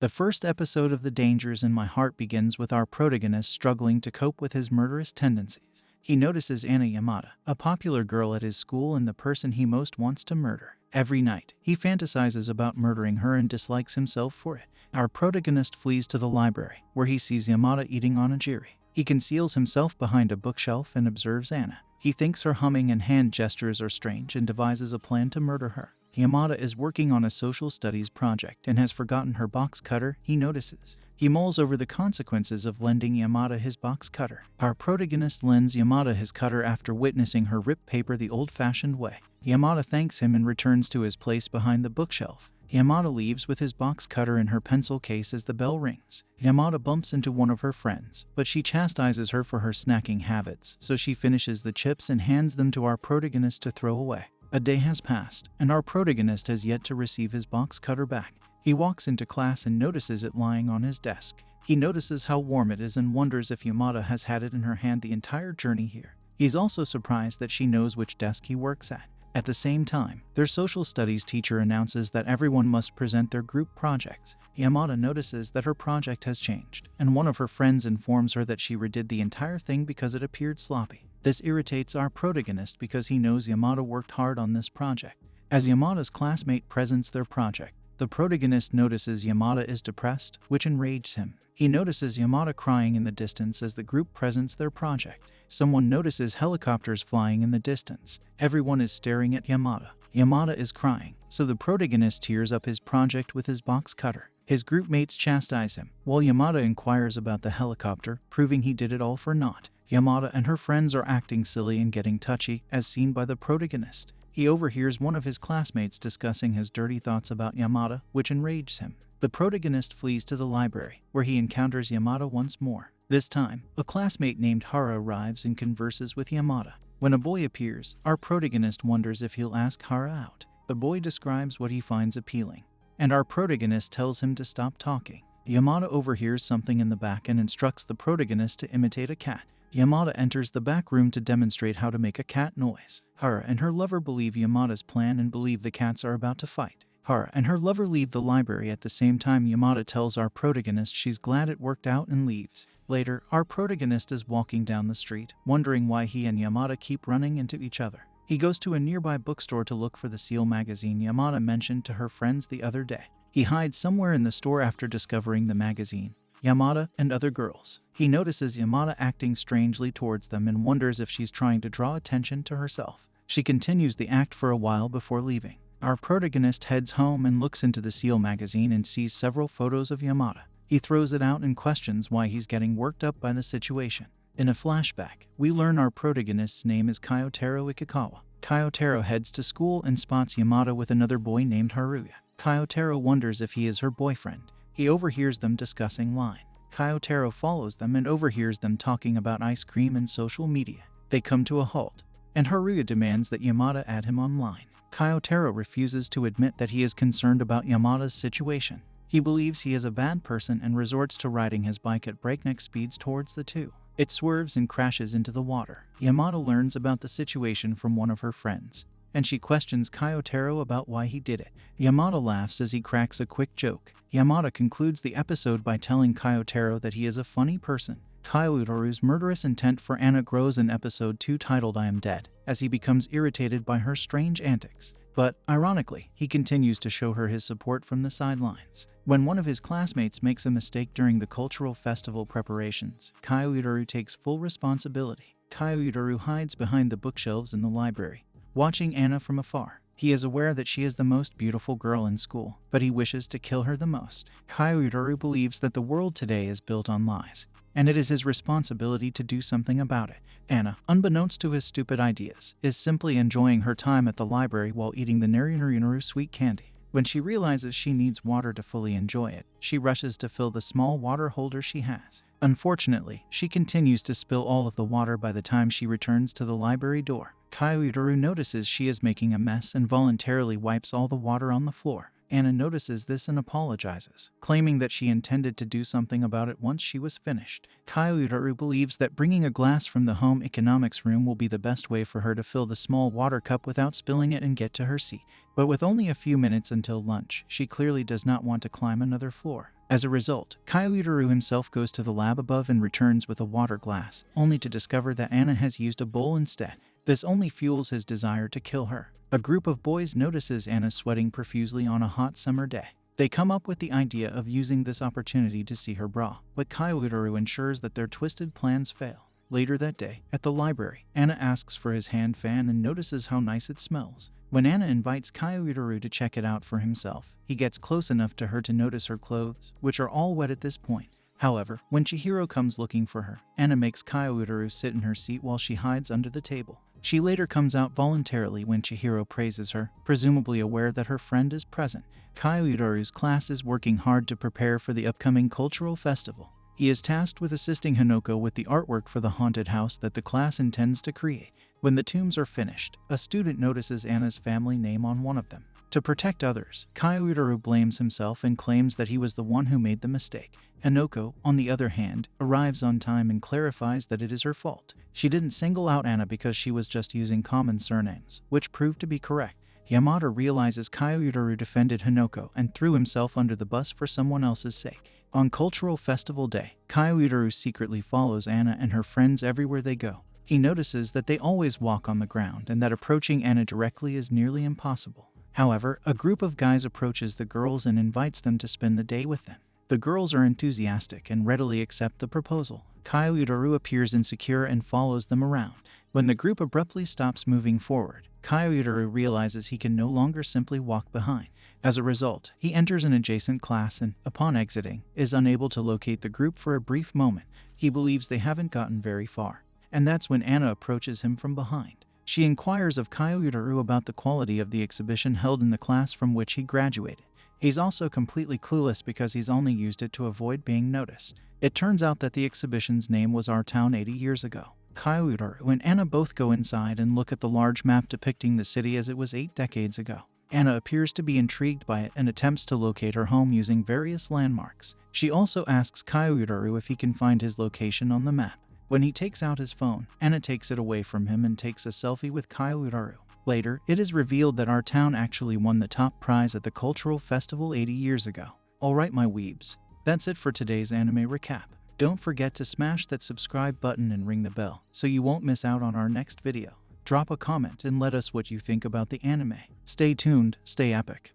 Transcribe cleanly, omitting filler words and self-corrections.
The first episode of The Dangers in My Heart begins with our protagonist struggling to cope with his murderous tendencies. He notices Anna Yamada, a popular girl at his school and the person he most wants to murder. Every night, he fantasizes about murdering her and dislikes himself for it. Our protagonist flees to the library, where he sees Yamada eating onigiri. He conceals himself behind a bookshelf and observes Anna. He thinks her humming and hand gestures are strange and devises a plan to murder her. Yamada is working on a social studies project and has forgotten her box cutter, he notices. He mulls over the consequences of lending Yamada his box cutter. Our protagonist lends Yamada his cutter after witnessing her rip paper the old-fashioned way. Yamada thanks him and returns to his place behind the bookshelf. Yamada leaves with his box cutter in her pencil case as the bell rings. Yamada bumps into one of her friends, but she chastises her for her snacking habits, so she finishes the chips and hands them to our protagonist to throw away. A day has passed, and our protagonist has yet to receive his box cutter back. He walks into class and notices it lying on his desk. He notices how warm it is and wonders if Yamada has had it in her hand the entire journey here. He's also surprised that she knows which desk he works at. At the same time, their social studies teacher announces that everyone must present their group projects. Yamada notices that her project has changed, and one of her friends informs her that she redid the entire thing because it appeared sloppy. This irritates our protagonist because he knows Yamada worked hard on this project. As Yamada's classmate presents their project, the protagonist notices Yamada is depressed, which enrages him. He notices Yamada crying in the distance as the group presents their project. Someone notices helicopters flying in the distance. Everyone is staring at Yamada. Yamada is crying, so the protagonist tears up his project with his box cutter. His group mates chastise him, while Yamada inquires about the helicopter, proving he did it all for naught. Yamada and her friends are acting silly and getting touchy, as seen by the protagonist. He overhears one of his classmates discussing his dirty thoughts about Yamada, which enrages him. The protagonist flees to the library, where he encounters Yamada once more. This time, a classmate named Hara arrives and converses with Yamada. When a boy appears, our protagonist wonders if he'll ask Hara out. The boy describes what he finds appealing, and our protagonist tells him to stop talking. Yamada overhears something in the back and instructs the protagonist to imitate a cat. Yamada enters the back room to demonstrate how to make a cat noise. Hara and her lover believe Yamada's plan and believe the cats are about to fight. Hara and her lover leave the library at the same time. Yamada tells our protagonist she's glad it worked out and leaves. Later, our protagonist is walking down the street, wondering why he and Yamada keep running into each other. He goes to a nearby bookstore to look for the Seal magazine Yamada mentioned to her friends the other day. He hides somewhere in the store after discovering the magazine. Yamada and other girls. He notices Yamada acting strangely towards them and wonders if she's trying to draw attention to herself. She continues the act for a while before leaving. Our protagonist heads home and looks into the Seal magazine and sees several photos of Yamada. He throws it out and questions why he's getting worked up by the situation. In a flashback, we learn our protagonist's name is Kyotaro Ikikawa. Kyotaro heads to school and spots Yamada with another boy named Haruya. Kyotaro wonders if he is her boyfriend. He overhears them discussing line. Kyotaro follows them and overhears them talking about ice cream and social media. They come to a halt, and Haruya demands that Yamada add him online. Kyotaro refuses to admit that he is concerned about Yamada's situation. He believes he is a bad person and resorts to riding his bike at breakneck speeds towards the two. It swerves and crashes into the water. Yamada learns about the situation from one of her friends, and she questions Kyotaro about why he did it. Yamada laughs as he cracks a quick joke. Yamada concludes the episode by telling Kyotaro that he is a funny person. Kyotaro's murderous intent for Anna grows in episode 2 titled I Am Dead, as he becomes irritated by her strange antics. But, ironically, he continues to show her his support from the sidelines. When one of his classmates makes a mistake during the cultural festival preparations, Kyotaru takes full responsibility. Kyotaru hides behind the bookshelves in the library, watching Anna from afar. He is aware that she is the most beautiful girl in school, but he wishes to kill her the most. Kyotaru believes that the world today is built on lies, and it is his responsibility to do something about it. Anna, unbeknownst to his stupid ideas, is simply enjoying her time at the library while eating the Norio sweet candy. When she realizes she needs water to fully enjoy it, she rushes to fill the small water holder she has. Unfortunately, she continues to spill all of the water by the time she returns to the library door. Kyotaru notices she is making a mess and voluntarily wipes all the water on the floor. Anna notices this and apologizes, claiming that she intended to do something about it once she was finished. Kaoru believes that bringing a glass from the home economics room will be the best way for her to fill the small water cup without spilling it and get to her seat. But with only a few minutes until lunch, she clearly does not want to climb another floor. As a result, Kaoru himself goes to the lab above and returns with a water glass, only to discover that Anna has used a bowl instead. This only fuels his desire to kill her. A group of boys notices Anna sweating profusely on a hot summer day. They come up with the idea of using this opportunity to see her bra, but Kaoru ensures that their twisted plans fail. Later that day, at the library, Anna asks for his hand fan and notices how nice it smells. When Anna invites Kaoru to check it out for himself, he gets close enough to her to notice her clothes, which are all wet at this point. However, when Chihiro comes looking for her, Anna makes Kaoru sit in her seat while she hides under the table. She later comes out voluntarily when Chihiro praises her, presumably aware that her friend is present. Kaoru's class is working hard to prepare for the upcoming cultural festival. He is tasked with assisting Hanako with the artwork for the haunted house that the class intends to create. When the tombs are finished, a student notices Anna's family name on one of them. To protect others, Kaoru blames himself and claims that he was the one who made the mistake. Hanako, on the other hand, arrives on time and clarifies that it is her fault. She didn't single out Anna because she was just using common surnames, which proved to be correct. Yamada realizes Kaoru defended Hanako and threw himself under the bus for someone else's sake. On Cultural Festival Day, Kaoru secretly follows Anna and her friends everywhere they go. He notices that they always walk on the ground and that approaching Anna directly is nearly impossible. However, a group of guys approaches the girls and invites them to spend the day with them. The girls are enthusiastic and readily accept the proposal. Kaoru appears insecure and follows them around. When the group abruptly stops moving forward, Kaoru realizes he can no longer simply walk behind. As a result, he enters an adjacent class and, upon exiting, is unable to locate the group for a brief moment. He believes they haven't gotten very far. And that's when Anna approaches him from behind. She inquires of Kaoru about the quality of the exhibition held in the class from which he graduated. He's also completely clueless because he's only used it to avoid being noticed. It turns out that the exhibition's name was Our Town 80 years ago. Kaoru and Anna both go inside and look at the large map depicting the city as it was 8 decades ago. Anna appears to be intrigued by it and attempts to locate her home using various landmarks. She also asks Kaoru if he can find his location on the map. When he takes out his phone, Anna takes it away from him and takes a selfie with Kaoru. Later, it is revealed that our town actually won the top prize at the cultural festival 80 years ago. Alright my weebs, that's it for today's anime recap. Don't forget to smash that subscribe button and ring the bell so you won't miss out on our next video. Drop a comment and let us what you think about the anime. Stay tuned, stay epic.